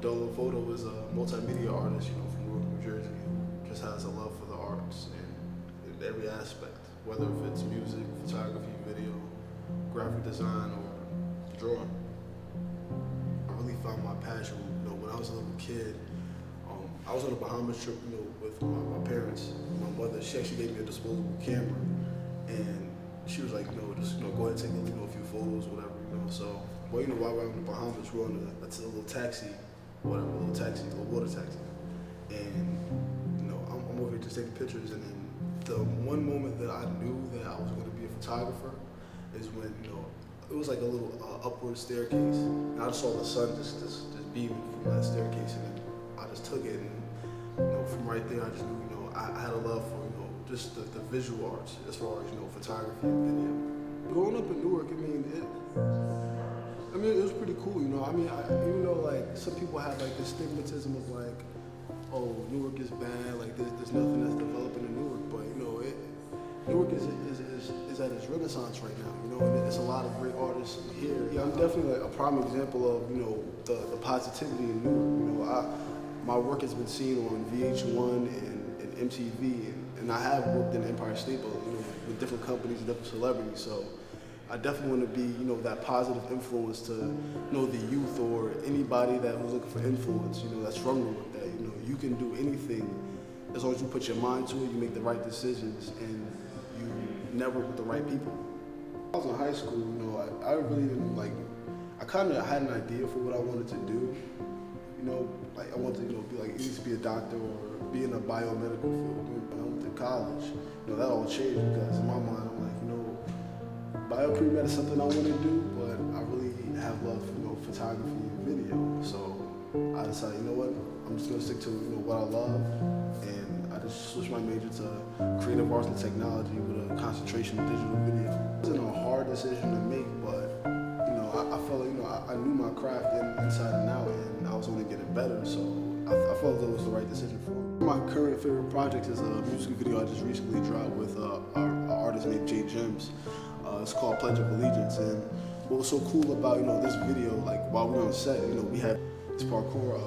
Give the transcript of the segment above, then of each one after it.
Dolo Photo is a multimedia artist, from Newark, New Jersey, who just has a love for the arts and in every aspect, whether if it's music, photography, video, graphic design, or drawing. I really found my passion, when I was a little kid. I was on a Bahamas trip, with my parents. My mother, she actually gave me a disposable camera, and she was like, just go ahead and take a few photos, whatever, So, while we're in the Bahamas, we're on a little taxi, a little water taxi, and I'm over here just taking pictures. And then the one moment that I knew that I was going to be a photographer is when it was like a little upward staircase, and I just saw the sun just beaming from that staircase, and then I just took it, and from right there I just knew I had a love for just the visual arts as far as photography and video. Growing up in Newark, it was pretty cool. Even though like some people have like this stigmatism of like, oh, Newark is bad, like there's nothing that's developing in Newark, but Newark is at its renaissance right now, and there's a lot of great artists here. Yeah, I'm definitely like a prime example of, the positivity in Newark. My work has been seen on VH1 and MTV, and I have worked in Empire State Building, with different companies and different celebrities, so I definitely want to be, that positive influence to, the youth or anybody that who's looking for influence, that's from Newark, that, you can do anything as long as you put your mind to it, you make the right decisions, and you network with the right people. When I was in high school, I really didn't I kind of had an idea for what I wanted to do. I wanted to, be like, either be a doctor or be in a biomedical field. When I went to college, that all changed because in my mind, I'm like, bio pre-med is something I want to do, but I really have love for, photography and video. So I decided, I'm just gonna stick to, what I love, and I just switched my major to creative arts and technology with a concentration in digital video. It wasn't a hard decision to make, but I felt like, I knew my craft inside and out, and I was only getting better, so I felt that it was the right decision for me. My current favorite project is a music video I just recently dropped with an artist named Jay Gems. It's called Pledge of Allegiance, and what was so cool about, this video, like while we were on set, we had this parkour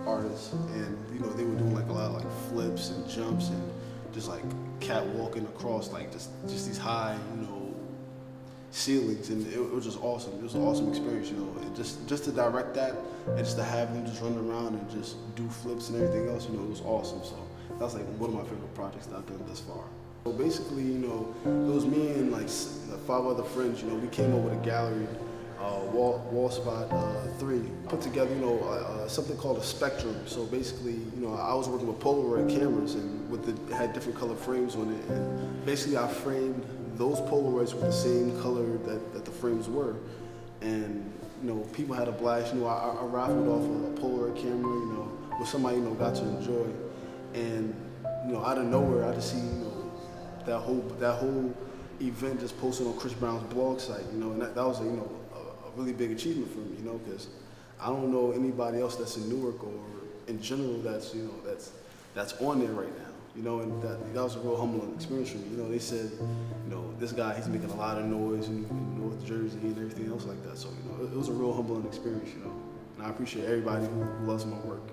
artists, and they were doing like a lot of like flips and jumps and just like catwalking across like just these high, ceilings, and it was just awesome. It was an awesome experience, and just to direct that and just to have them just run around and just do flips and everything else, it was awesome. So that's like one of my favorite projects that I've done thus far. So basically, it was me and like 5 other friends, we came up with a gallery, Wall Spot 3, put together, something called a spectrum. So basically, I was working with Polaroid cameras, and it had different color frames on it, and basically I framed those Polaroids with the same color that the frames were, and people had a blast. I raffled off a Polaroid camera, with somebody got to enjoy, and out of nowhere I just see that whole event just posted on Chris Brown's blog site, and that was a really big achievement for me, because I don't know anybody else that's in Newark or in general that's on there right now. And that was a real humbling experience for me. They said, this guy, he's making a lot of noise in North Jersey and everything else like that. So, it was a real humbling experience, and I appreciate everybody who loves my work.